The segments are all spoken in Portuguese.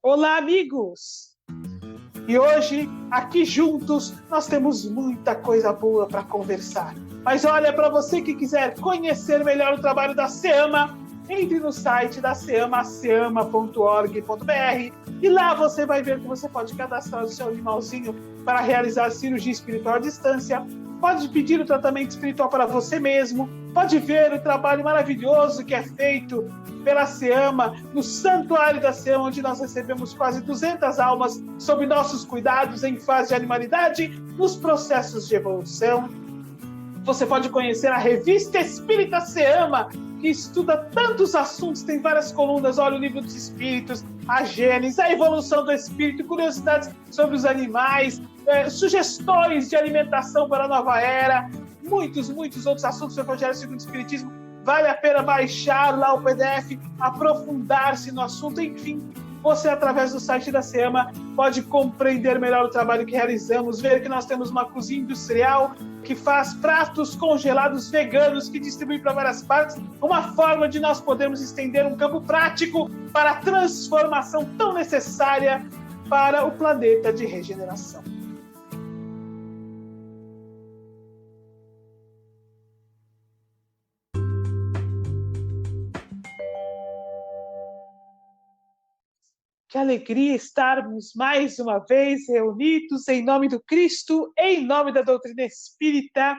Olá, amigos! E hoje, aqui juntos, nós temos muita coisa boa para conversar. Mas olha, para você que quiser conhecer melhor o trabalho da SEAMA, entre no site da SEAMA, seama.org.br, e lá você vai ver que você pode cadastrar o seu animalzinho para realizar cirurgia espiritual à distância, pode pedir o tratamento espiritual para você mesmo, pode ver o trabalho maravilhoso que é feito pela SEAMA, no Santuário da SEAMA, onde nós recebemos quase 200 almas sob nossos cuidados em fase de animalidade, nos processos de evolução. Você pode conhecer a Revista Espírita SEAMA, que estuda tantos assuntos, tem várias colunas, olha o Livro dos Espíritos, a Gênesis, a evolução do espírito, curiosidades sobre os animais, sugestões de alimentação para a nova era, muitos outros assuntos do Evangelho segundo o Espiritismo. Vale a pena baixar lá o PDF, aprofundar-se no assunto, enfim. Você, através do site da SEAMA, pode compreender melhor o trabalho que realizamos, ver que nós temos uma cozinha industrial que faz pratos congelados veganos que distribui para várias partes, uma forma de nós podermos estender um campo prático para a transformação tão necessária para o planeta de regeneração. Que alegria estarmos mais uma vez reunidos em nome do Cristo, em nome da doutrina espírita,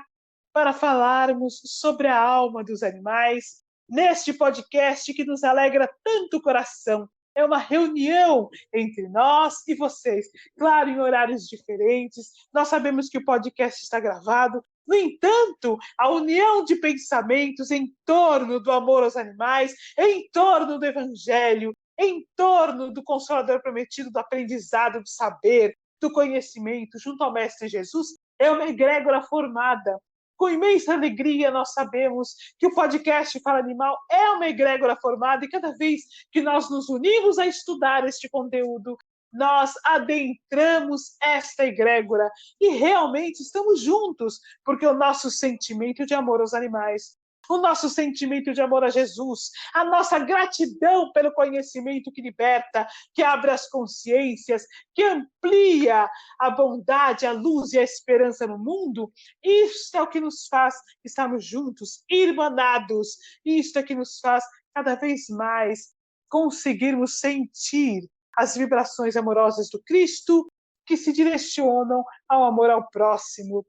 para falarmos sobre a alma dos animais, neste podcast que nos alegra tanto o coração. É uma reunião entre nós e vocês, claro, em horários diferentes. Nós sabemos que o podcast está gravado. No entanto, a união de pensamentos em torno do amor aos animais, em torno do Evangelho, em torno do Consolador prometido, do aprendizado, do saber, do conhecimento, junto ao Mestre Jesus, é uma egrégora formada. Com imensa alegria, nós sabemos que o podcast Fala Animal é uma egrégora formada, e cada vez que nós nos unimos a estudar este conteúdo, nós adentramos esta egrégora e realmente estamos juntos, porque o nosso sentimento de amor aos animais, o nosso sentimento de amor a Jesus, a nossa gratidão pelo conhecimento que liberta, que abre as consciências, que amplia a bondade, a luz e a esperança no mundo, isso é o que nos faz estarmos juntos, irmanados, isso é que nos faz cada vez mais conseguirmos sentir as vibrações amorosas do Cristo que se direcionam ao amor ao próximo,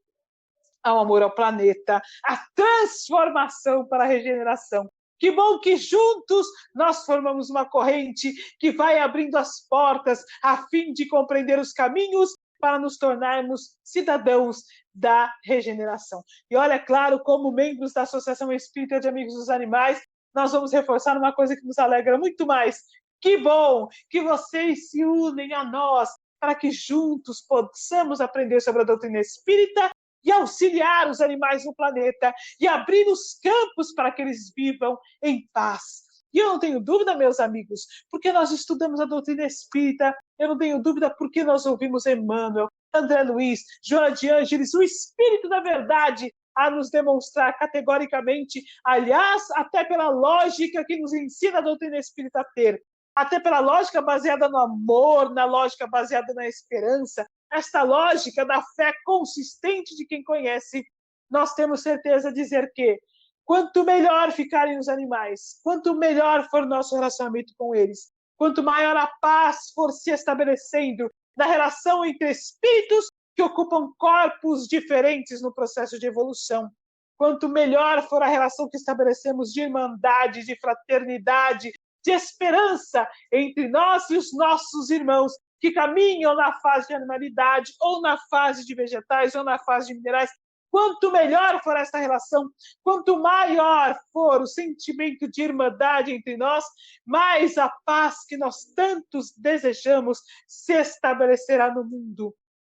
ao amor ao planeta, a transformação para a regeneração. Que bom que juntos nós formamos uma corrente que vai abrindo as portas a fim de compreender os caminhos para nos tornarmos cidadãos da regeneração. E olha, claro, como membros da Associação Espírita de Amigos dos Animais, nós vamos reforçar uma coisa que nos alegra muito mais. Que bom que vocês se unem a nós para que juntos possamos aprender sobre a doutrina espírita e auxiliar os animais no planeta e abrir os campos para que eles vivam em paz. E eu não tenho dúvida, meus amigos, porque nós estudamos a doutrina espírita, eu não tenho dúvida porque nós ouvimos Emmanuel, André Luiz, Joana de Ângeles, o Espírito da Verdade, a nos demonstrar categoricamente, aliás, até pela lógica que nos ensina a doutrina espírita a ter, até pela lógica baseada no amor, na lógica baseada na esperança, esta lógica da fé consistente de quem conhece, nós temos certeza de dizer que quanto melhor ficarem os animais, quanto melhor for nosso relacionamento com eles, quanto maior a paz for se estabelecendo na relação entre espíritos que ocupam corpos diferentes no processo de evolução, quanto melhor for a relação que estabelecemos de irmandade, de fraternidade, de esperança entre nós e os nossos irmãos, que caminham na fase de animalidade, ou na fase de vegetais, ou na fase de minerais. Quanto melhor for esta relação, quanto maior for o sentimento de irmandade entre nós, mais a paz que nós tantos desejamos se estabelecerá no mundo.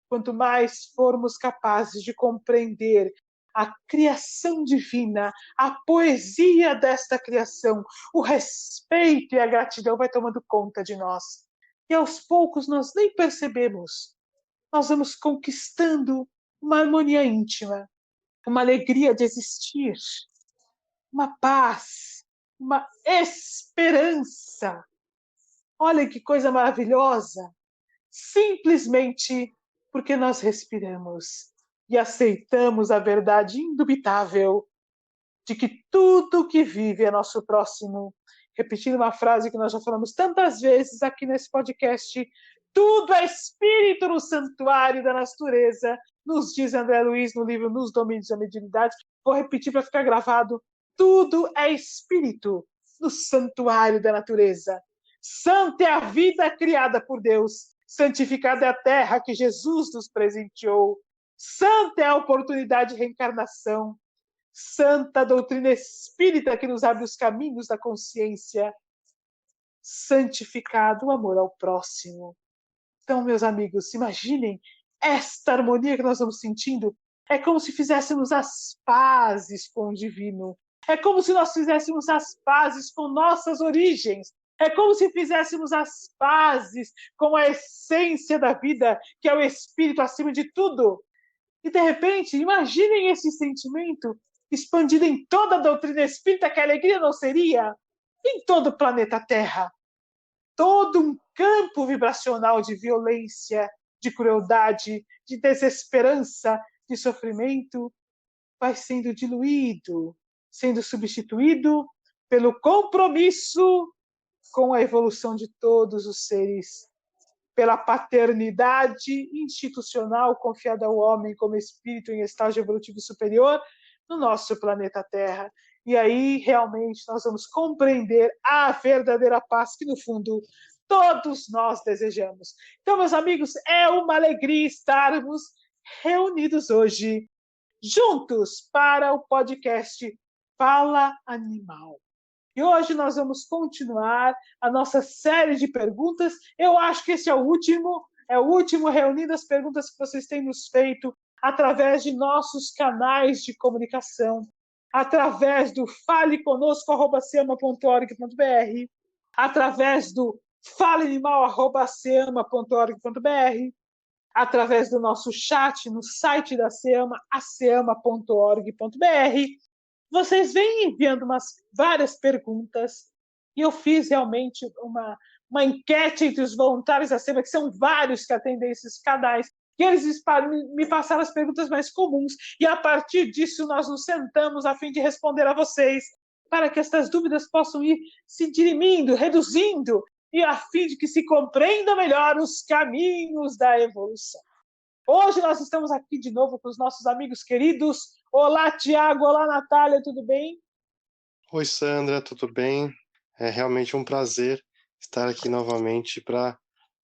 Quanto mais formos capazes de compreender a criação divina, a poesia desta criação, o respeito e a gratidão vai tomando conta de nós. E aos poucos nós nem percebemos. Nós vamos conquistando uma harmonia íntima, uma alegria de existir, uma paz, uma esperança. Olha que coisa maravilhosa! Simplesmente porque nós respiramos e aceitamos a verdade indubitável de que tudo que vive é nosso próximo. Repetindo uma frase que nós já falamos tantas vezes aqui nesse podcast, tudo é espírito no santuário da natureza, nos diz André Luiz no livro Nos Domínios da Mediunidade. Vou repetir para ficar gravado. Tudo é espírito no santuário da natureza. Santa é a vida criada por Deus. Santificada é a terra que Jesus nos presenteou. Santa é a oportunidade de reencarnação. Santa a doutrina espírita que nos abre os caminhos da consciência. Santificado o amor ao próximo. Então, meus amigos, imaginem esta harmonia que nós estamos sentindo. É como se fizéssemos as pazes com o divino. É como se nós fizéssemos as pazes com nossas origens. É como se fizéssemos as pazes com a essência da vida, que é o espírito acima de tudo. E, de repente, imaginem esse sentimento expandido em toda a doutrina espírita, que a alegria não seria em todo o planeta Terra. Todo um campo vibracional de violência, de crueldade, de desesperança, de sofrimento, vai sendo diluído, sendo substituído pelo compromisso com a evolução de todos os seres, pela paternidade institucional confiada ao homem como espírito em estágio evolutivo superior no nosso planeta Terra. E aí, realmente, nós vamos compreender a verdadeira paz que, no fundo, todos nós desejamos. Então, meus amigos, é uma alegria estarmos reunidos hoje, juntos, para o podcast Fala Animal. E hoje nós vamos continuar a nossa série de perguntas. Eu acho que esse é o último reunindo as perguntas que vocês têm nos feito através de nossos canais de comunicação, através do faleconosco@seama.org.br, através do faleanimal@seama.org.br, através do nosso chat no site da SEAMA, aceama.org.br. Vocês vêm enviando várias perguntas e eu fiz realmente uma enquete entre os voluntários da SEMA, que são vários que atendem esses canais, e eles me passaram as perguntas mais comuns, e a partir disso nós nos sentamos a fim de responder a vocês, para que essas dúvidas possam ir se dirimindo, reduzindo, e a fim de que se compreenda melhor os caminhos da evolução. Hoje nós estamos aqui de novo com os nossos amigos queridos. Olá, Tiago. Olá, Natália. Tudo bem? Oi, Sandra. Tudo bem? É realmente um prazer estar aqui novamente para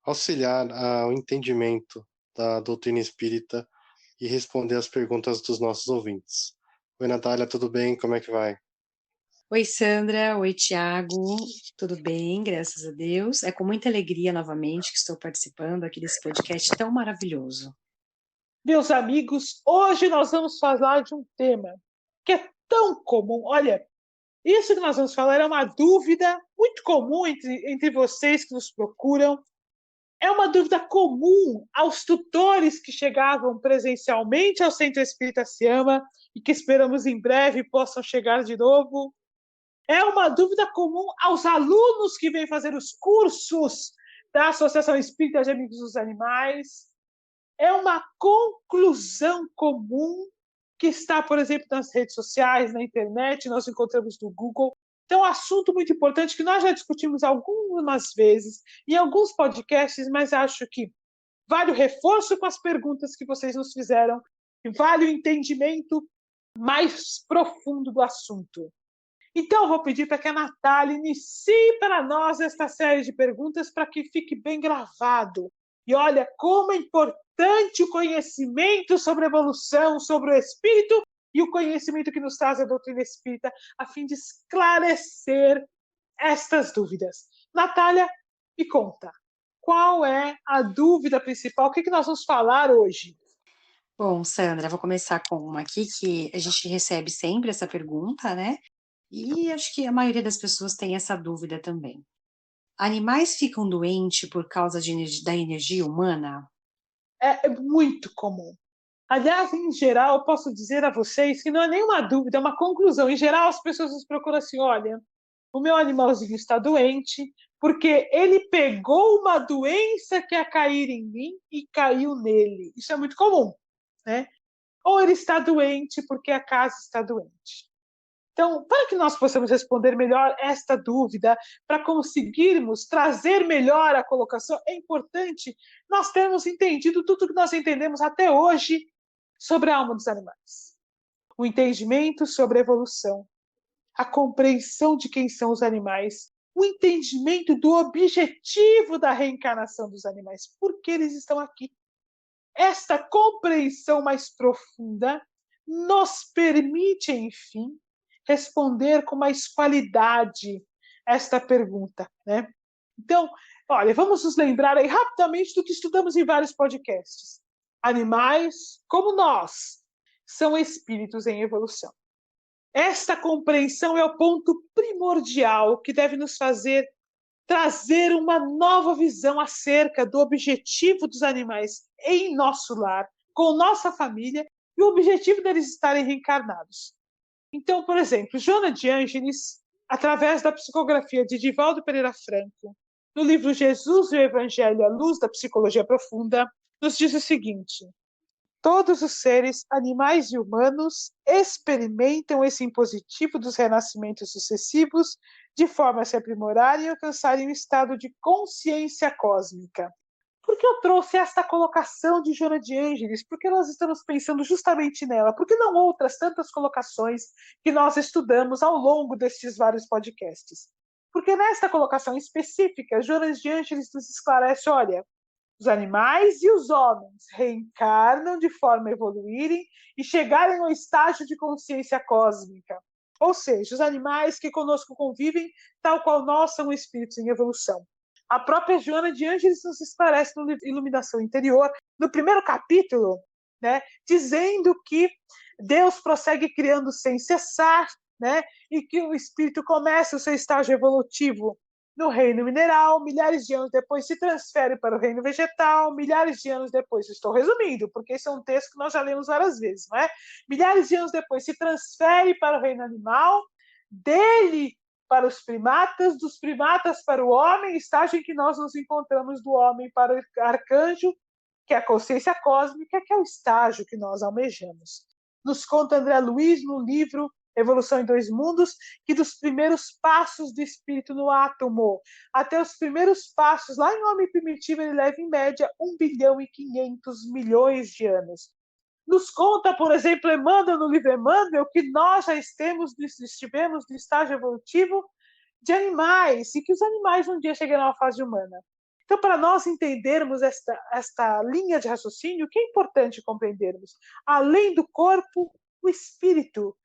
auxiliar ao entendimento da doutrina espírita e responder as perguntas dos nossos ouvintes. Oi, Natália. Tudo bem? Como é que vai? Oi, Sandra. Oi, Tiago. Tudo bem, graças a Deus. É com muita alegria novamente que estou participando aqui desse podcast tão maravilhoso. Meus amigos, hoje nós vamos falar de um tema que é tão comum. Olha, isso que nós vamos falar é uma dúvida muito comum entre vocês que nos procuram. É uma dúvida comum aos tutores que chegavam presencialmente ao Centro Espírita SEAMA e que esperamos em breve possam chegar de novo. É uma dúvida comum aos alunos que vêm fazer os cursos da Associação Espírita de Amigos dos Animais. É uma conclusão comum que está, por exemplo, nas redes sociais, na internet, nós encontramos no Google. Então, é um assunto muito importante que nós já discutimos algumas vezes em alguns podcasts, mas acho que vale o reforço com as perguntas que vocês nos fizeram e vale o entendimento mais profundo do assunto. Então, eu vou pedir para que a Natália inicie para nós esta série de perguntas para que fique bem gravado. E olha como é importante o conhecimento sobre a evolução, sobre o espírito e o conhecimento que nos traz a doutrina espírita, a fim de esclarecer estas dúvidas. Natália, me conta, qual é a dúvida principal? O que nós vamos falar hoje? Bom, Sandra, vou começar com uma aqui que a gente recebe sempre essa pergunta, né? E acho que a maioria das pessoas tem essa dúvida também. Animais ficam doentes por causa da energia humana? É muito comum. Aliás, em geral, eu posso dizer a vocês que não é nenhuma dúvida, é uma conclusão. Em geral, as pessoas nos procuram assim, olha, o meu animalzinho está doente porque ele pegou uma doença que ia cair em mim e caiu nele. Isso é muito comum, né? Ou ele está doente porque a casa está doente. Então, para que nós possamos responder melhor esta dúvida, para conseguirmos trazer melhor a colocação, é importante nós termos entendido tudo que nós entendemos até hoje sobre a alma dos animais. O entendimento sobre a evolução, a compreensão de quem são os animais, o entendimento do objetivo da reencarnação dos animais, por que eles estão aqui. Esta compreensão mais profunda nos permite, enfim, responder com mais qualidade esta pergunta, né? Então, olha, vamos nos lembrar aí rapidamente do que estudamos em vários podcasts. Animais, como nós, são espíritos em evolução. Esta compreensão é o ponto primordial que deve nos fazer trazer uma nova visão acerca do objetivo dos animais em nosso lar, com nossa família, e o objetivo deles estarem reencarnados. Então, por exemplo, Joana de Ângeles, através da psicografia de Divaldo Pereira Franco, no livro Jesus e o Evangelho à Luz da Psicologia Profunda, nos diz o seguinte: todos os seres, animais e humanos, experimentam esse impositivo dos renascimentos sucessivos de forma a se aprimorarem e alcançarem um estado de consciência cósmica. Por que eu trouxe esta colocação de Joana de Ângeles? Porque nós estamos pensando justamente nela. Por que não outras tantas colocações que nós estudamos ao longo destes vários podcasts? Porque nesta colocação específica, Joana de Ângeles nos esclarece, olha, os animais e os homens reencarnam de forma a evoluírem e chegarem ao estágio de consciência cósmica. Ou seja, os animais que conosco convivem, tal qual nós, são espíritos em evolução. A própria Joana de Ângeles nos esclarece no livro Iluminação Interior, no primeiro capítulo, né, dizendo que Deus prossegue criando sem cessar, né, e que o espírito começa o seu estágio evolutivo no reino mineral, milhares de anos depois se transfere para o reino vegetal, milhares de anos depois, estou resumindo, porque esse é um texto que nós já lemos várias vezes, não é? Milhares de anos depois se transfere para o reino animal, dele para os primatas, dos primatas para o homem, estágio em que nós nos encontramos do homem para o arcanjo, que é a consciência cósmica, que é o estágio que nós almejamos. Nos conta André Luiz no livro Evolução em Dois Mundos, que dos primeiros passos do espírito no átomo até os primeiros passos lá em homem primitivo, ele leva em média 1.500.000.000 de anos. Nos conta, por exemplo, Emmanuel, no livro Emmanuel, que nós já estivemos no estágio evolutivo de animais, e que os animais um dia chegarão à fase humana. Então, para nós entendermos esta linha de raciocínio, o que é importante compreendermos? Além do corpo, o espírito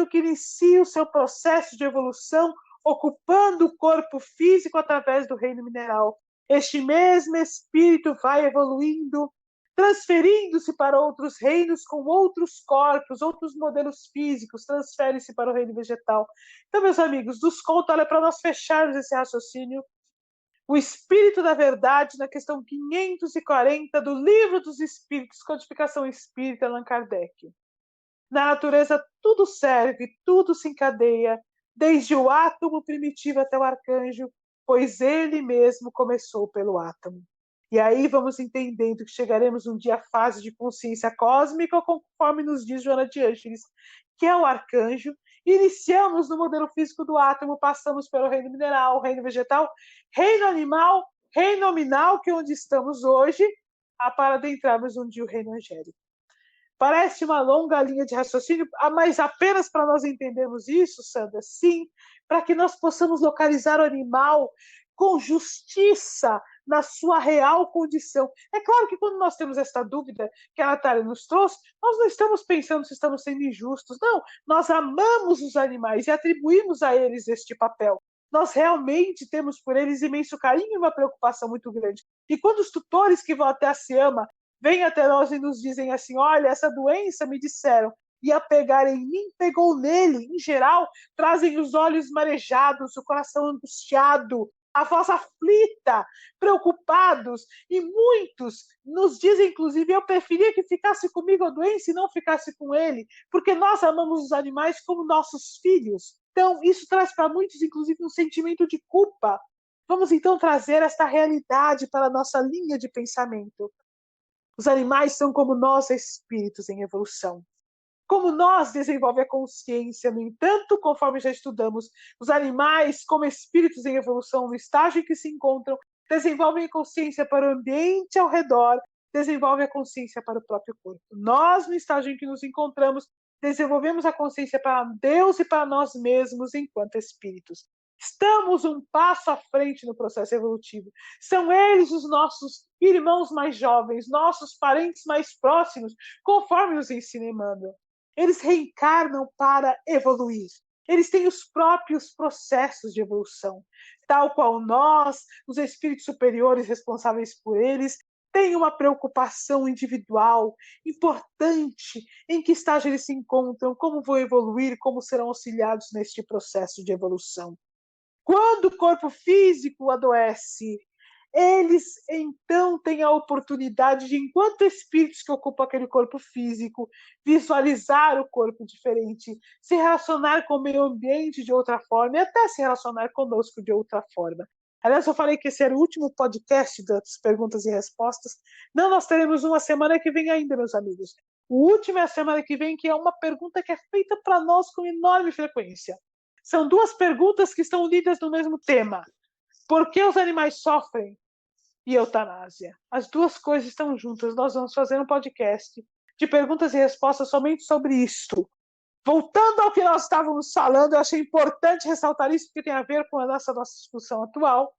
que inicia o seu processo de evolução, ocupando o corpo físico através do reino mineral. Este mesmo espírito vai evoluindo, transferindo-se para outros reinos com outros corpos, outros modelos físicos, transfere-se para o reino vegetal. Então, meus amigos, nos conta, olha, para nós fecharmos esse raciocínio, o Espírito da Verdade, na questão 540 do Livro dos Espíritos, Codificação Espírita, Allan Kardec. Na natureza, tudo serve, tudo se encadeia, desde o átomo primitivo até o arcanjo, pois ele mesmo começou pelo átomo. E aí vamos entendendo que chegaremos um dia à fase de consciência cósmica, conforme nos diz Joana de Ângeles, que é o arcanjo. Iniciamos no modelo físico do átomo, passamos pelo reino mineral, reino vegetal, reino animal, reino nominal, que é onde estamos hoje, para adentrarmos um dia o reino angélico. Parece uma longa linha de raciocínio, mas apenas para nós entendermos isso, Sandra, sim, para que nós possamos localizar o animal com justiça na sua real condição. É claro que quando nós temos esta dúvida que a Natália nos trouxe, nós não estamos pensando se estamos sendo injustos, não. Nós amamos os animais e atribuímos a eles este papel. Nós realmente temos por eles imenso carinho e uma preocupação muito grande. E quando os tutores que vão até a Siama vêm até nós e nos dizem assim, olha, essa doença, me disseram, ia pegar em mim, pegou nele, em geral, trazem os olhos marejados, o coração angustiado, a voz aflita, preocupados, e muitos nos dizem, inclusive, eu preferia que ficasse comigo a doença e não ficasse com ele, porque nós amamos os animais como nossos filhos. Então, isso traz para muitos, inclusive, um sentimento de culpa. Vamos, então, trazer esta realidade para a nossa linha de pensamento. Os animais são como nós, espíritos em evolução. Como nós, desenvolve a consciência. No entanto, conforme já estudamos, os animais, como espíritos em evolução, no estágio em que se encontram, desenvolvem a consciência para o ambiente ao redor, desenvolvem a consciência para o próprio corpo. Nós, no estágio em que nos encontramos, desenvolvemos a consciência para Deus e para nós mesmos enquanto espíritos. Estamos um passo à frente no processo evolutivo. São eles os nossos irmãos mais jovens, nossos parentes mais próximos, conforme nos ensina Emmanuel. Eles reencarnam para evoluir. Eles têm os próprios processos de evolução, tal qual nós, os espíritos superiores responsáveis por eles, têm uma preocupação individual, importante, em que estágio eles se encontram, como vão evoluir, como serão auxiliados neste processo de evolução. Quando o corpo físico adoece, eles então têm a oportunidade de, enquanto espíritos que ocupam aquele corpo físico, visualizar o corpo diferente, se relacionar com o meio ambiente de outra forma e até se relacionar conosco de outra forma. Aliás, eu falei que esse era o último podcast das perguntas e respostas. Não, nós teremos uma semana que vem ainda, meus amigos. O último é a semana que vem, que é uma pergunta que é feita para nós com enorme frequência. São duas perguntas que estão unidas no mesmo tema. Por que os animais sofrem? E eutanásia. As duas coisas estão juntas. Nós vamos fazer um podcast de perguntas e respostas somente sobre isto. Voltando ao que nós estávamos falando, eu achei importante ressaltar isso, porque tem a ver com a nossa discussão atual.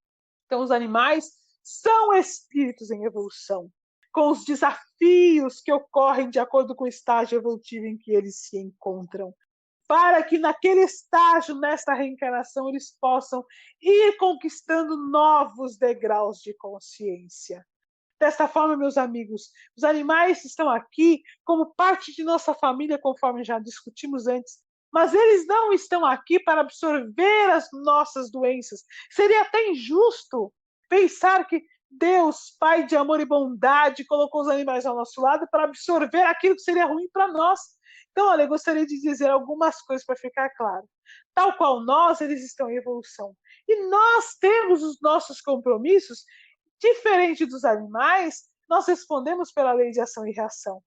Então, os animais são espíritos em evolução, com os desafios que ocorrem de acordo com o estágio evolutivo em que eles se encontram, para que naquele estágio, nesta reencarnação, eles possam ir conquistando novos degraus de consciência. Desta forma, meus amigos, os animais estão aqui como parte de nossa família, conforme já discutimos antes, mas eles não estão aqui para absorver as nossas doenças. Seria até injusto pensar que Deus, Pai de amor e bondade, colocou os animais ao nosso lado para absorver aquilo que seria ruim para nós. Então, olha, eu gostaria de dizer algumas coisas para ficar claro. Tal qual nós, eles estão em evolução. E nós temos os nossos compromissos, diferente dos animais, nós respondemos pela lei de ação e reação.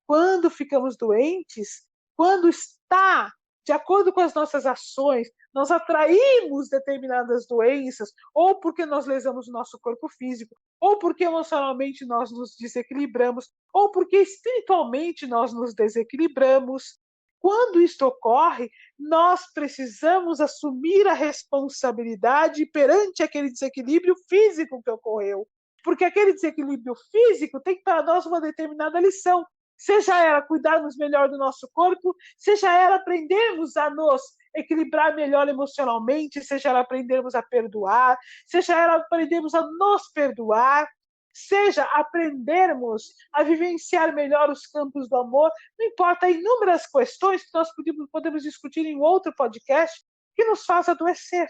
Quando ficamos doentes, quando está de acordo com as nossas ações, nós atraímos determinadas doenças, ou porque nós lesamos o nosso corpo físico, ou porque emocionalmente nós nos desequilibramos, ou porque espiritualmente nós nos desequilibramos. Quando isto ocorre, nós precisamos assumir a responsabilidade perante aquele desequilíbrio físico que ocorreu. Porque aquele desequilíbrio físico tem para nós uma determinada lição. Seja ela cuidarmos melhor do nosso corpo, seja ela aprendermos a nos equilibrar melhor emocionalmente, seja ela aprendermos a perdoar, seja ela aprendermos a nos perdoar, seja aprendermos a vivenciar melhor os campos do amor, não importa, inúmeras questões que nós podemos discutir em outro podcast que nos faz adoecer.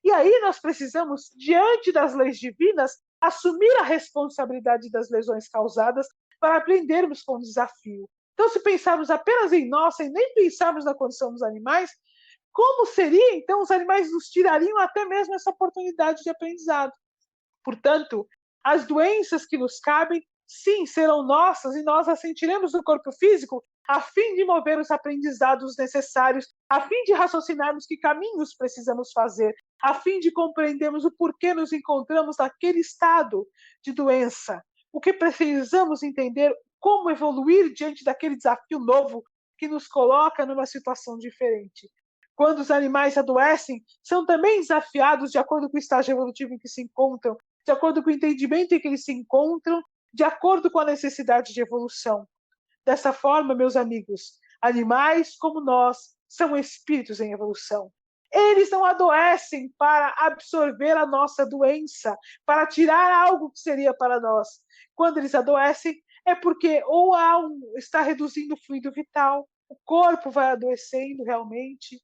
E aí nós precisamos, diante das leis divinas, assumir a responsabilidade das lesões causadas para aprendermos com o desafio. Então, se pensarmos apenas em nós, sem nem pensarmos na condição dos animais, como seria, então, os animais nos tirariam até mesmo essa oportunidade de aprendizado. Portanto, as doenças que nos cabem, sim, serão nossas e nós as sentiremos no corpo físico a fim de mover os aprendizados necessários, a fim de raciocinarmos que caminhos precisamos fazer, a fim de compreendermos o porquê nos encontramos naquele estado de doença. O que precisamos entender, como evoluir diante daquele desafio novo que nos coloca numa situação diferente. Quando os animais adoecem, são também desafiados de acordo com o estágio evolutivo em que se encontram, de acordo com o entendimento em que eles se encontram, de acordo com a necessidade de evolução. Dessa forma, meus amigos, animais como nós são espíritos em evolução. Eles não adoecem para absorver a nossa doença, para tirar algo que seria para nós. Quando eles adoecem, é porque ou está reduzindo o fluido vital, o corpo vai adoecendo realmente,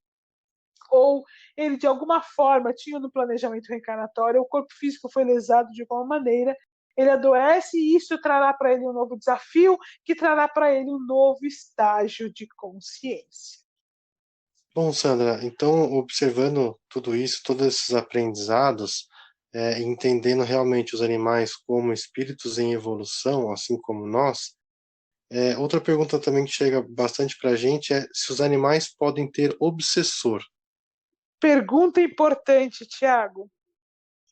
ou ele de alguma forma tinha no planejamento reencarnatório, o corpo físico foi lesado de alguma maneira, ele adoece e isso trará para ele um novo desafio, que trará para ele um novo estágio de consciência. Bom, Sandra, então, observando tudo isso, todos esses aprendizados, entendendo realmente os animais como espíritos em evolução, assim como nós, outra pergunta também que chega bastante para a gente é se os animais podem ter obsessor. Pergunta importante, Tiago.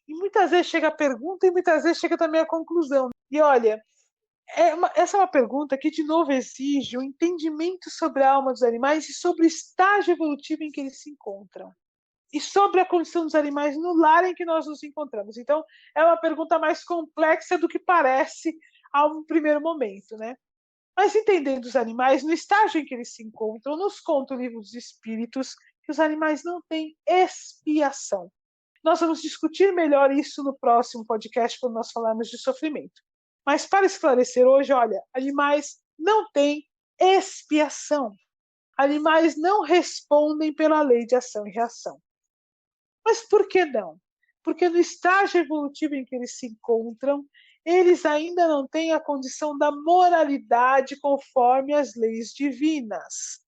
E muitas vezes chega a pergunta e muitas vezes chega também a conclusão. E olha, essa é uma pergunta que, de novo, exige um entendimento sobre a alma dos animais e sobre o estágio evolutivo em que eles se encontram. E sobre a condição dos animais no lar em que nós nos encontramos. Então, é uma pergunta mais complexa do que parece a um primeiro momento, né? Mas entendendo os animais, no estágio em que eles se encontram, nos conta o livro dos Espíritos que os animais não têm expiação. Nós vamos discutir melhor isso no próximo podcast, quando nós falarmos de sofrimento. Mas para esclarecer hoje, olha, animais não têm expiação. Animais não respondem pela lei de ação e reação. Mas por que não? Porque no estágio evolutivo em que eles se encontram, eles ainda não têm a condição da moralidade conforme as leis divinas.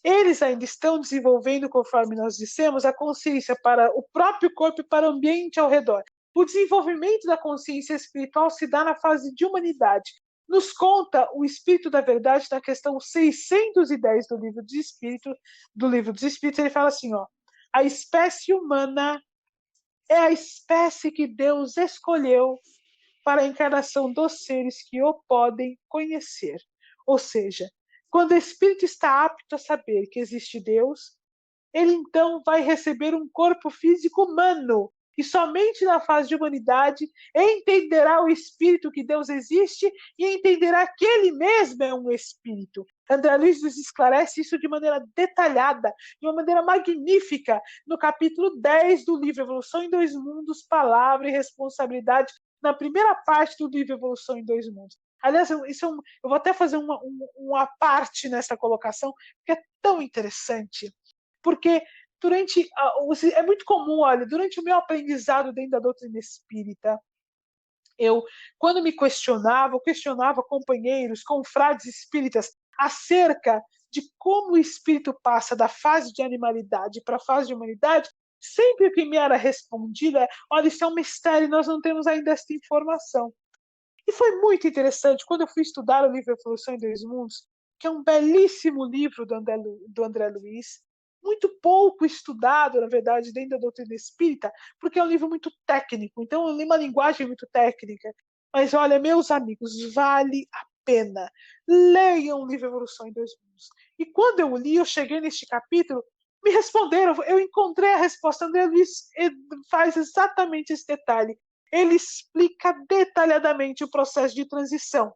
Eles ainda estão desenvolvendo, conforme nós dissemos, a consciência para o próprio corpo e para o ambiente ao redor. O desenvolvimento da consciência espiritual se dá na fase de humanidade. Nos conta o Espírito da Verdade na questão 610 do Livro dos Espíritos, ele fala assim, ó, a espécie humana é a espécie que Deus escolheu para a encarnação dos seres que o podem conhecer. Ou seja, quando o espírito está apto a saber que existe Deus, ele então vai receber um corpo físico humano. E somente na fase de humanidade entenderá o espírito que Deus existe e entenderá que ele mesmo é um espírito. André Luiz nos esclarece isso de maneira detalhada, de uma maneira magnífica, no capítulo 10 do livro Evolução em Dois Mundos, Palavra e Responsabilidade, na primeira parte do livro Evolução em Dois Mundos. Aliás, eu vou até fazer uma parte nessa colocação, porque é tão interessante. Porque é muito comum, olha, durante o meu aprendizado dentro da doutrina espírita, quando me questionava, eu questionava companheiros, confrades espíritas, acerca de como o espírito passa da fase de animalidade para a fase de humanidade, sempre o que me era respondido é, olha, isso é um mistério, nós não temos ainda essa informação. E foi muito interessante, quando eu fui estudar o livro Evolução em Dois Mundos, que é um belíssimo livro do André Luiz, muito pouco estudado, na verdade, dentro da doutrina espírita, porque é um livro muito técnico, então eu li uma linguagem muito técnica. Mas olha, meus amigos, vale a pena. Leiam o livro Evolução em Dois Mundos. E quando eu li, eu cheguei neste capítulo, me responderam, eu encontrei a resposta. André Luiz faz exatamente esse detalhe. Ele explica detalhadamente o processo de transição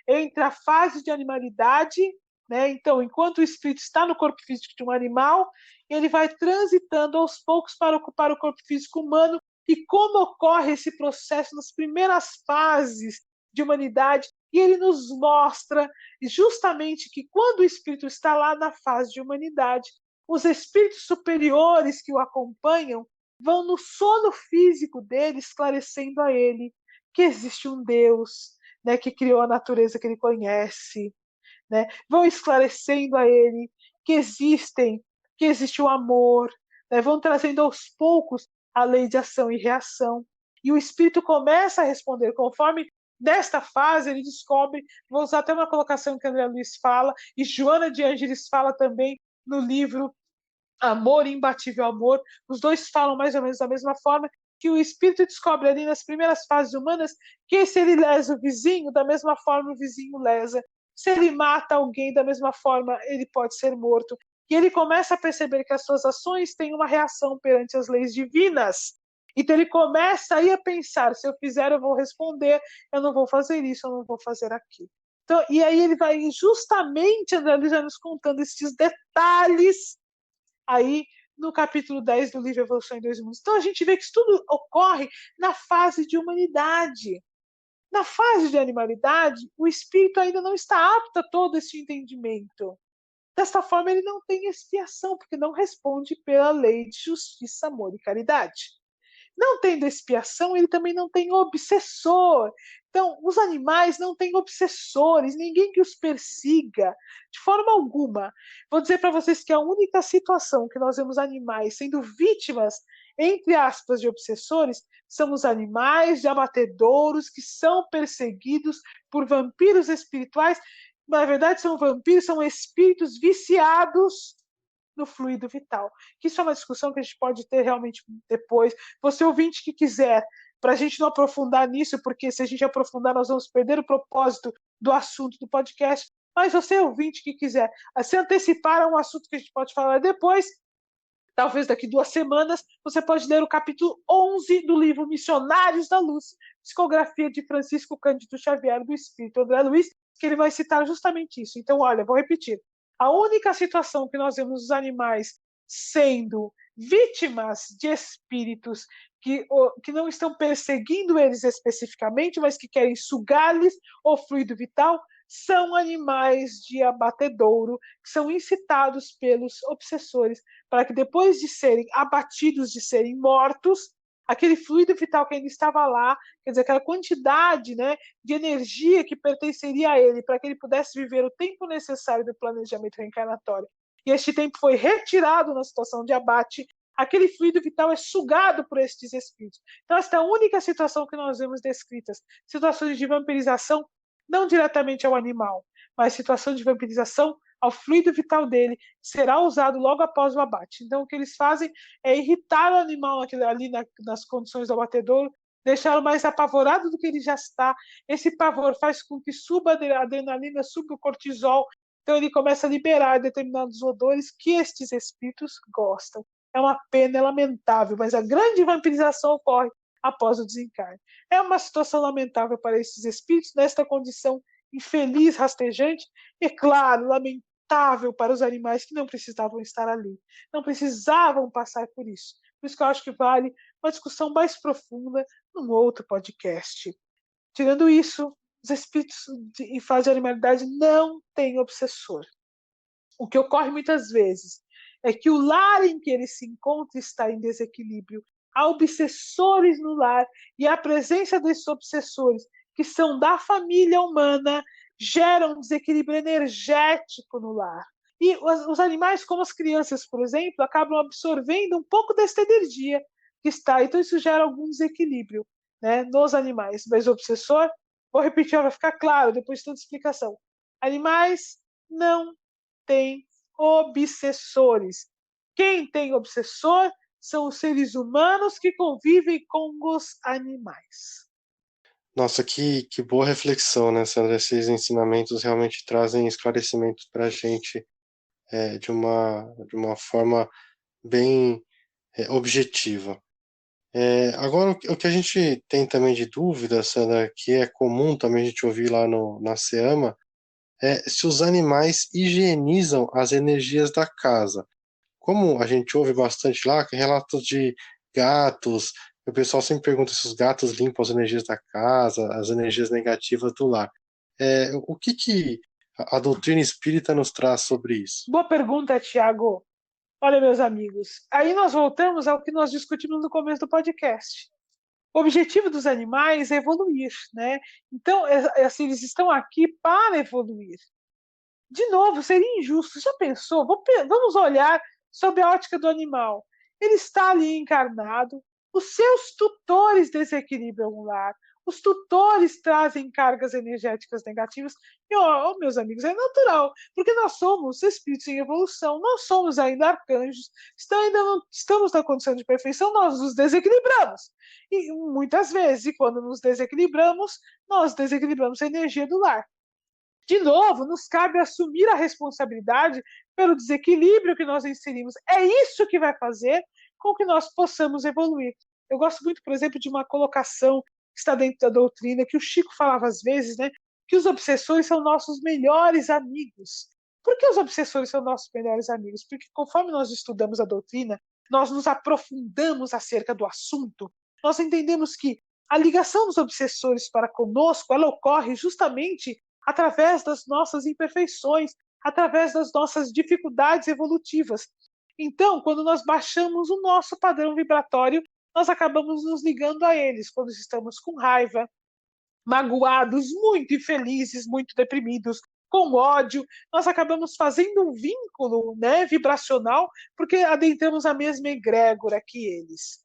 entre a fase de animalidade, né? Então, enquanto o espírito está no corpo físico de um animal, ele vai transitando aos poucos para ocupar o corpo físico humano. E como ocorre esse processo nas primeiras fases de humanidade, e ele nos mostra justamente que quando o espírito está lá na fase de humanidade, os espíritos superiores que o acompanham vão no sono físico dele, esclarecendo a ele que existe um Deus, né, que criou a natureza que ele conhece, né? Vão esclarecendo a ele que existe o amor, né? Vão trazendo aos poucos a lei de ação e reação. E o espírito começa a responder conforme nesta fase ele descobre, vou usar até uma colocação que André Luiz fala, e Joana de Ângeles fala também no livro Amor e Imbatível Amor, os dois falam mais ou menos da mesma forma, que o espírito descobre ali nas primeiras fases humanas que se ele lesa o vizinho, da mesma forma o vizinho lesa. Se ele mata alguém, da mesma forma ele pode ser morto. E ele começa a perceber que as suas ações têm uma reação perante as leis divinas. Então ele começa aí a pensar, se eu fizer eu vou responder, eu não vou fazer isso, eu não vou fazer aquilo. Então, e aí ele vai justamente, André Luiz, nos contando esses detalhes aí no capítulo 10 do livro Evolução em Dois Mundos. Então a gente vê que isso tudo ocorre na fase de humanidade. Na fase de animalidade, o espírito ainda não está apto a todo esse entendimento. Desta forma, ele não tem expiação, porque não responde pela lei de justiça, amor e caridade. Não tendo expiação, ele também não tem obsessor. Então, os animais não têm obsessores, ninguém que os persiga, de forma alguma. Vou dizer para vocês que a única situação que nós vemos animais sendo vítimas, entre aspas, de obsessores, são os animais de abatedouros que são perseguidos por vampiros espirituais. Na verdade, são vampiros, são espíritos viciados no fluido vital. Que isso é uma discussão que a gente pode ter realmente depois. Você ouvinte que quiser, para a gente não aprofundar nisso, porque se a gente aprofundar, nós vamos perder o propósito do assunto do podcast. Mas você ouvinte que quiser se antecipar a um assunto que a gente pode falar depois, talvez daqui 2 semanas, você pode ler o capítulo 11 do livro Missionários da Luz, psicografia de Francisco Cândido Xavier, do Espírito André Luiz, que ele vai citar justamente isso. Então, olha, vou repetir. A única situação que nós vemos os animais sendo vítimas de espíritos que não estão perseguindo eles especificamente, mas que querem sugar-lhes o fluido vital, são animais de abatedouro, que são incitados pelos obsessores para que depois de serem abatidos, de serem mortos, aquele fluido vital que ainda estava lá, quer dizer, aquela quantidade, né, de energia que pertenceria a ele, para que ele pudesse viver o tempo necessário do planejamento reencarnatório. E este tempo foi retirado na situação de abate, aquele fluido vital é sugado por estes espíritos. Então, esta é a única situação que nós vemos descritas, situações de vampirização, não diretamente ao animal, mas situação de vampirização ao fluido vital dele, será usado logo após o abate. Então, o que eles fazem é irritar o animal ali nas condições do abatedouro, deixá-lo mais apavorado do que ele já está. Esse pavor faz com que suba a adrenalina, suba o cortisol, então ele começa a liberar determinados odores que estes espíritos gostam. É uma pena, é lamentável, mas a grande vampirização ocorre após o desencarne. É uma situação lamentável para esses espíritos, nesta condição infeliz, rastejante, e, claro, lamentável para os animais que não precisavam estar ali, não precisavam passar por isso. Por isso que eu acho que vale uma discussão mais profunda num outro podcast. Tirando isso, os espíritos em fase de animalidade não têm obsessor. O que ocorre muitas vezes é que o lar em que ele se encontra está em desequilíbrio. Há obsessores no lar, e a presença desses obsessores, que são da família humana, gera um desequilíbrio energético no lar. E os animais, como as crianças, por exemplo, acabam absorvendo um pouco dessa energia que está. Então, isso gera algum desequilíbrio, né, nos animais. Mas o obsessor, vou repetir, vai ficar claro depois de tanta explicação. Animais não têm obsessores. Quem tem obsessor são os seres humanos que convivem com os animais. Nossa, que boa reflexão, né, Sandra? Esses ensinamentos realmente trazem esclarecimentos para a gente de uma forma bem objetiva. Agora, o que a gente tem também de dúvida, Sandra, que é comum também a gente ouvir lá na SEAMA, é se os animais higienizam as energias da casa. Como a gente ouve bastante lá, que relatos de gatos, o pessoal sempre pergunta se os gatos limpam as energias da casa, as energias negativas do lar. O que a doutrina espírita nos traz sobre isso? Boa pergunta, Tiago. Olha, meus amigos, aí nós voltamos ao que nós discutimos no começo do podcast. O objetivo dos animais é evoluir, né? Então, assim, eles estão aqui para evoluir. De novo, seria injusto. Já pensou? Vamos olhar sob a ótica do animal. Ele está ali encarnado, os seus tutores desequilibram o lar, os tutores trazem cargas energéticas negativas. E, meus amigos, é natural, porque nós somos espíritos em evolução, não somos ainda arcanjos, ainda não estamos na condição de perfeição, nós nos desequilibramos. E muitas vezes, quando nos desequilibramos, nós desequilibramos a energia do lar. De novo, nos cabe assumir a responsabilidade pelo desequilíbrio que nós inserimos. É isso que vai fazer com que nós possamos evoluir. Eu gosto muito, por exemplo, de uma colocação que está dentro da doutrina, que o Chico falava às vezes, né, que os obsessores são nossos melhores amigos. Por que os obsessores são nossos melhores amigos? Porque conforme nós estudamos a doutrina, nós nos aprofundamos acerca do assunto, nós entendemos que a ligação dos obsessores para conosco, ela ocorre justamente através das nossas imperfeições, através das nossas dificuldades evolutivas. Então, quando nós baixamos o nosso padrão vibratório, nós acabamos nos ligando a eles quando estamos com raiva, magoados, muito infelizes, muito deprimidos, com ódio, nós acabamos fazendo um vínculo, né, vibracional, porque adentramos a mesma egrégora que eles.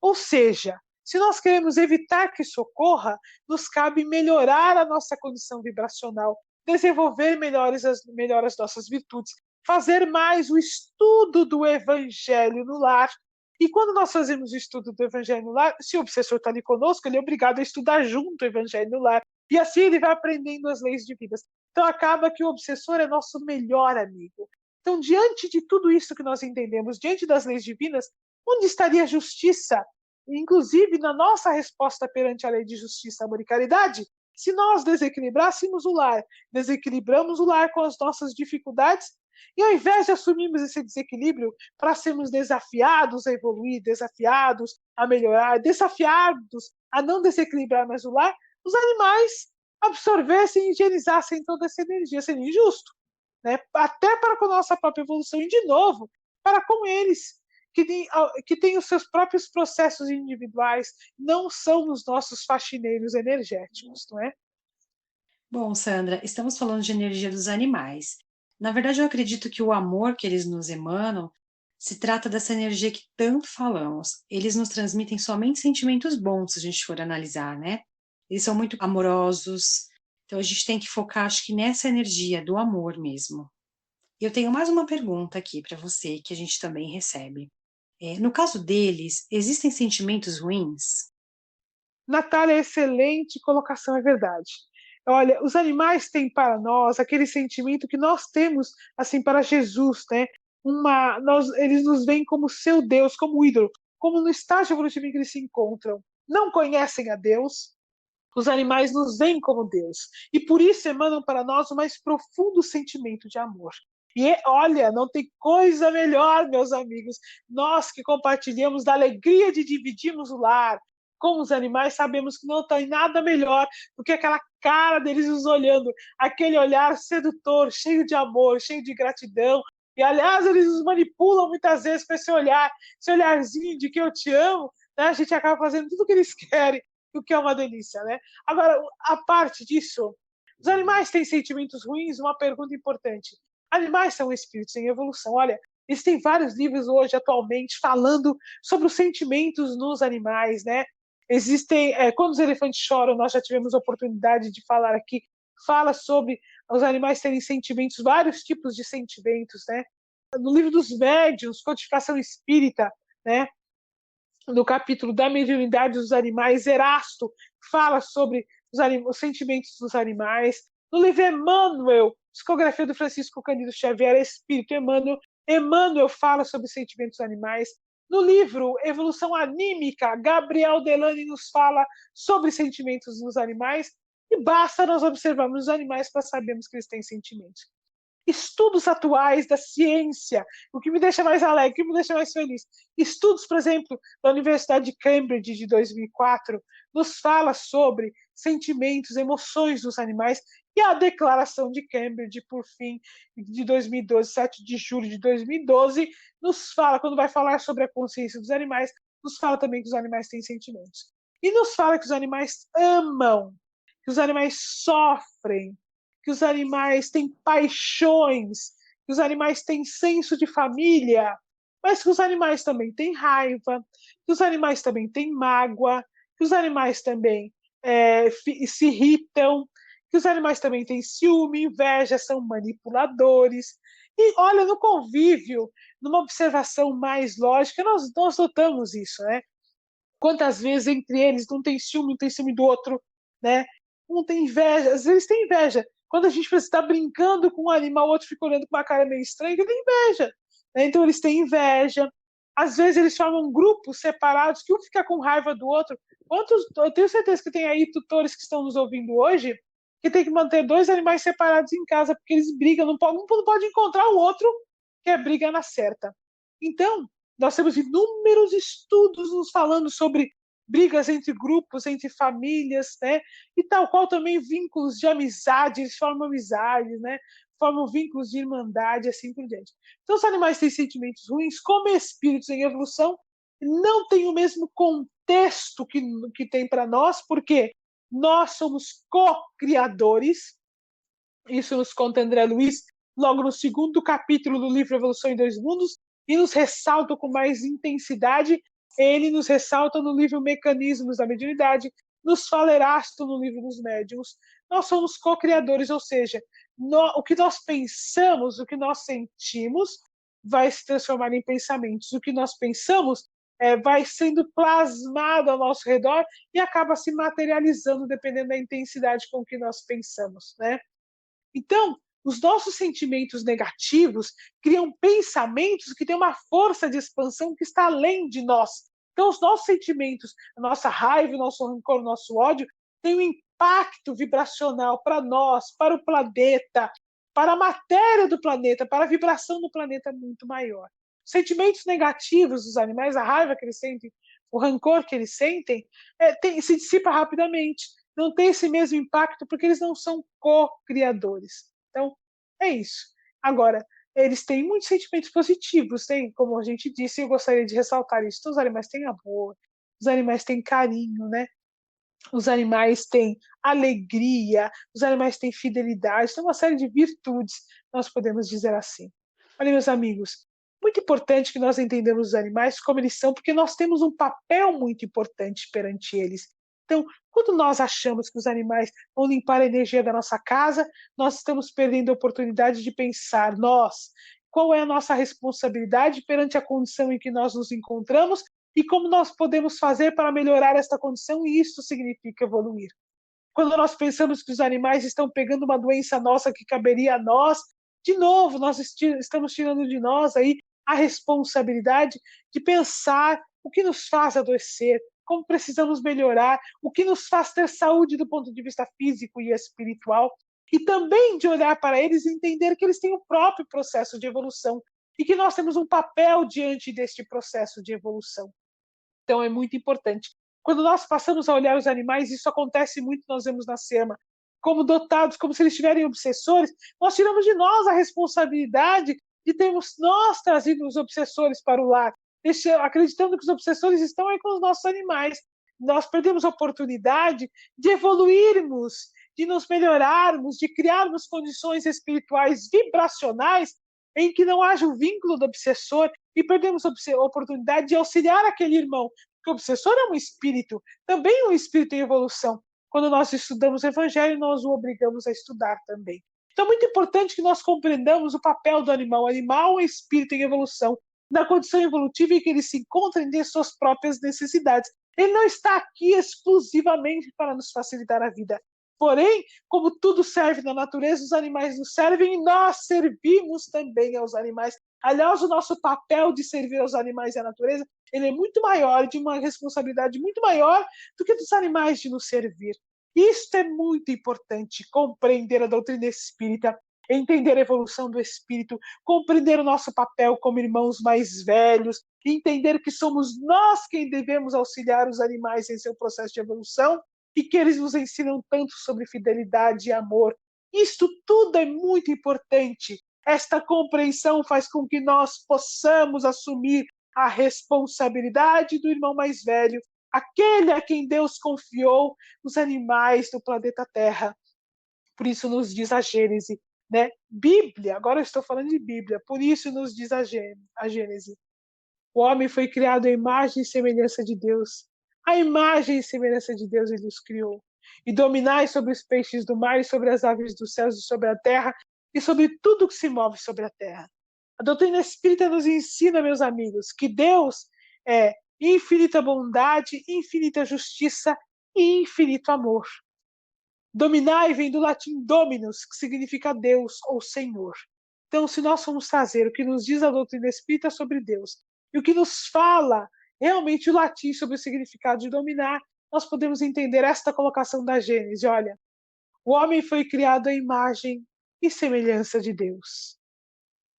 Ou seja, se nós queremos evitar que isso ocorra, nos cabe melhorar a nossa condição vibracional, desenvolver melhor as nossas virtudes, fazer mais o estudo do Evangelho no lar. E quando nós fazemos o estudo do Evangelho no lar, se o obsessor está ali conosco, ele é obrigado a estudar junto o Evangelho no lar. E assim ele vai aprendendo as leis divinas. Então acaba que o obsessor é nosso melhor amigo. Então, diante de tudo isso que nós entendemos, diante das leis divinas, onde estaria a justiça? Inclusive, na nossa resposta perante a lei de justiça, amor e caridade, se nós desequilibrássemos o lar, desequilibramos o lar com as nossas dificuldades, e ao invés de assumirmos esse desequilíbrio para sermos desafiados a evoluir, desafiados a melhorar, desafiados a não desequilibrar mais o lar, os animais absorvessem e higienizassem toda essa energia. Seria injusto, né? Até para com a nossa própria evolução e, de novo, para com eles, que têm os seus próprios processos individuais, não são os nossos faxineiros energéticos, não é? Bom, Sandra, estamos falando de energia dos animais. Na verdade, eu acredito que o amor que eles nos emanam se trata dessa energia que tanto falamos. Eles nos transmitem somente sentimentos bons, se a gente for analisar, né? Eles são muito amorosos, então a gente tem que focar, acho que nessa energia do amor mesmo. E eu tenho mais uma pergunta aqui para você, que a gente também recebe. No caso deles, existem sentimentos ruins? Natália, excelente colocação, é verdade. Olha, os animais têm para nós aquele sentimento que nós temos assim para Jesus, né? Eles nos veem como seu Deus, como ídolo, como no estágio evolutivo em que eles se encontram. Não conhecem a Deus, os animais nos veem como Deus. E por isso emanam para nós o mais profundo sentimento de amor. E olha, não tem coisa melhor, meus amigos, nós que compartilhamos da alegria de dividirmos o lar com os animais, sabemos que não tem nada melhor do que aquela cara deles nos olhando, aquele olhar sedutor, cheio de amor, cheio de gratidão. E, aliás, eles nos manipulam muitas vezes com esse olhar, esse olharzinho de que eu te amo, né? A gente acaba fazendo tudo o que eles querem, o que é uma delícia, né? Agora, a parte disso, os animais têm sentimentos ruins? Uma pergunta importante. Animais são espíritos em evolução. Olha, existem vários livros hoje, atualmente, falando sobre os sentimentos nos animais, né? Existem, quando os elefantes choram, nós já tivemos a oportunidade de falar aqui, fala sobre os animais terem sentimentos, vários tipos de sentimentos, né? No livro dos médiuns, Codificação Espírita, né? No capítulo da mediunidade dos animais, Erasto fala sobre os sentimentos dos animais. No livro Emmanuel, Psicografia do Francisco Cândido Xavier, Espírito Emmanuel, Emmanuel fala sobre os sentimentos animais. No livro Evolução Anímica, Gabriel Delany nos fala sobre sentimentos nos animais, e basta nós observarmos os animais para sabermos que eles têm sentimentos. Estudos atuais da ciência, o que me deixa mais alegre, o que me deixa mais feliz. Estudos, por exemplo, da Universidade de Cambridge, de 2004, nos fala sobre sentimentos, emoções dos animais, e a Declaração de Cambridge, por fim, de 2012, 7 de julho de 2012, nos fala, quando vai falar sobre a consciência dos animais, nos fala também que os animais têm sentimentos. E nos fala que os animais amam, que os animais sofrem, que os animais têm paixões, que os animais têm senso de família, mas que os animais também têm raiva, que os animais também têm mágoa, que os animais também se irritam, que os animais também têm ciúme, inveja, são manipuladores. E olha, no convívio, numa observação mais lógica, nós notamos isso, né? Quantas vezes entre eles não tem ciúme, um tem ciúme do outro, né? Um tem inveja, às vezes tem inveja. Quando a gente está brincando com um animal, o outro fica olhando com uma cara meio estranha, que tem inveja. Né? Então eles têm inveja. Às vezes eles formam grupos separados, que um fica com raiva do outro. Eu tenho certeza que tem aí tutores que estão nos ouvindo hoje, que tem que manter dois animais separados em casa, porque eles brigam, um não pode encontrar o outro, que é briga na certa. Então, nós temos inúmeros estudos nos falando sobre brigas entre grupos, entre famílias, né? E tal qual também vínculos de amizade, eles formam amizades, né? Formam vínculos de irmandade, assim por diante. Então, os animais têm sentimentos ruins, como espíritos em evolução, não tem o mesmo contexto que tem para nós, porque nós somos co-criadores. Isso nos conta André Luiz, logo no segundo capítulo do livro Evolução em Dois Mundos, e nos ressalta com mais intensidade. Ele nos ressalta no livro Mecanismos da Mediunidade, nos fala Erasto no livro dos Médiuns. Nós somos co-criadores, ou seja, o que nós pensamos, o que nós sentimos, vai se transformar em pensamentos. O que nós pensamos vai sendo plasmado ao nosso redor e acaba se materializando dependendo da intensidade com que nós pensamos, né? Então, os nossos sentimentos negativos criam pensamentos que têm uma força de expansão que está além de nós. Então, os nossos sentimentos, a nossa raiva, o nosso rancor, o nosso ódio, têm um impacto vibracional para nós, para o planeta, para a matéria do planeta, para a vibração do planeta muito maior. Os sentimentos negativos dos animais, a raiva que eles sentem, o rancor que eles sentem, se dissipa rapidamente. Não tem esse mesmo impacto porque eles não são co-criadores. Então, é isso. Agora, eles têm muitos sentimentos positivos, tem, como a gente disse, eu gostaria de ressaltar isso. Então, os animais têm amor, os animais têm carinho, né? Os animais têm alegria, os animais têm fidelidade, tem uma série de virtudes, nós podemos dizer assim. Olha, meus amigos, muito importante que nós entendamos os animais como eles são, porque nós temos um papel muito importante perante eles. Então, quando nós achamos que os animais vão limpar a energia da nossa casa, nós estamos perdendo a oportunidade de pensar, qual é a nossa responsabilidade perante a condição em que nós nos encontramos e como nós podemos fazer para melhorar esta condição, e isso significa evoluir. Quando nós pensamos que os animais estão pegando uma doença nossa que caberia a nós, de novo, nós estamos tirando de nós aí a responsabilidade de pensar o que nos faz adoecer, como precisamos melhorar, o que nos faz ter saúde do ponto de vista físico e espiritual, e também de olhar para eles e entender que eles têm o próprio processo de evolução e que nós temos um papel diante deste processo de evolução. Então é muito importante. Quando nós passamos a olhar os animais, isso acontece muito, nós vemos na SEMA, como dotados, como se eles tiverem obsessores, nós tiramos de nós a responsabilidade de termos nós trazido os obsessores para o lar, acreditando que os obsessores estão aí com os nossos animais. Nós perdemos a oportunidade de evoluirmos, de nos melhorarmos, de criarmos condições espirituais vibracionais em que não haja o vínculo do obsessor, e perdemos a oportunidade de auxiliar aquele irmão, porque o obsessor é um espírito, também um espírito em evolução. Quando nós estudamos o Evangelho, nós o obrigamos a estudar também. Então é muito importante que nós compreendamos o papel do animal. O animal é um espírito em evolução, na condição evolutiva em que ele se encontra em suas próprias necessidades. Ele não está aqui exclusivamente para nos facilitar a vida. Porém, como tudo serve na natureza, os animais nos servem e nós servimos também aos animais. Aliás, o nosso papel de servir aos animais e à natureza, ele é muito maior, de uma responsabilidade muito maior do que dos animais de nos servir. Isto é muito importante, compreender a doutrina espírita, entender a evolução do espírito, compreender o nosso papel como irmãos mais velhos, entender que somos nós quem devemos auxiliar os animais em seu processo de evolução e que eles nos ensinam tanto sobre fidelidade e amor. Isto tudo é muito importante. Esta compreensão faz com que nós possamos assumir a responsabilidade do irmão mais velho, aquele a quem Deus confiou os animais do planeta Terra. Por isso nos diz a Gênese, né? Bíblia, agora eu estou falando de Bíblia, por isso nos diz a Gênese. O homem foi criado à imagem e semelhança de Deus. A imagem e semelhança de Deus ele os criou. E dominai sobre os peixes do mar, e sobre as aves dos céus, e sobre a terra, e sobre tudo que se move sobre a terra. A doutrina espírita nos ensina, meus amigos, que Deus é infinita bondade, infinita justiça e infinito amor. Dominai vem do latim dominus, que significa Deus ou Senhor. Então, se nós formos trazer o que nos diz a doutrina espírita sobre Deus, e o que nos fala realmente o latim sobre o significado de dominar, nós podemos entender esta colocação da Gênese. Olha, o homem foi criado à imagem e semelhança de Deus.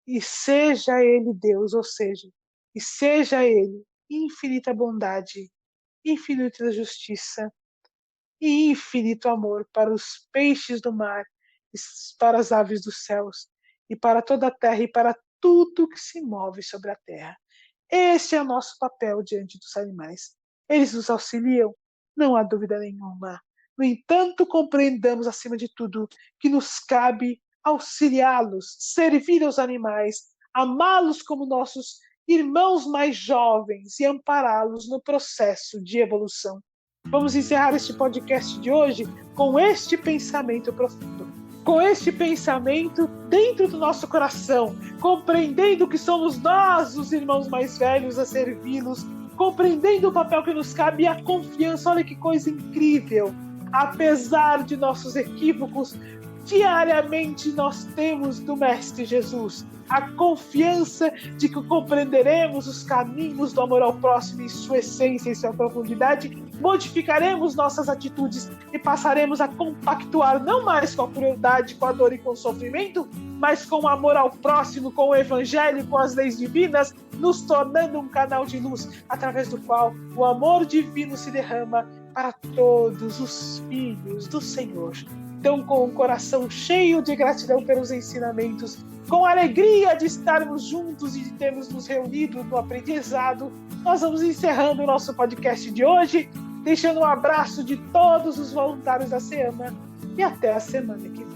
E seja ele Deus, ou seja, e seja ele infinita bondade, infinita justiça e infinito amor para os peixes do mar, para as aves dos céus, e para toda a terra, e para tudo que se move sobre a terra. Este é o nosso papel diante dos animais. Eles nos auxiliam, não há dúvida nenhuma. No entanto, compreendamos, acima de tudo, que nos cabe auxiliá-los, servir aos animais, amá-los como nossos irmãos mais jovens e ampará-los no processo de evolução. Vamos encerrar este podcast de hoje com este pensamento profundo, com este pensamento dentro do nosso coração, compreendendo que somos nós, os irmãos mais velhos, a servi-los, compreendendo o papel que nos cabe e a confiança. Olha que coisa incrível! Apesar de nossos equívocos, diariamente nós temos do Mestre Jesus a confiança de que compreenderemos os caminhos do amor ao próximo em sua essência, em sua profundidade, modificaremos nossas atitudes e passaremos a compactuar não mais com a crueldade, com a dor e com o sofrimento, mas com o amor ao próximo, com o Evangelho, com as leis divinas, nos tornando um canal de luz através do qual o amor divino se derrama para todos os filhos do Senhor. Então, com o coração cheio de gratidão pelos ensinamentos, com a alegria de estarmos juntos e de termos nos reunido no aprendizado, nós vamos encerrando o nosso podcast de hoje, deixando um abraço de todos os voluntários da SEAMA e até a semana que vem.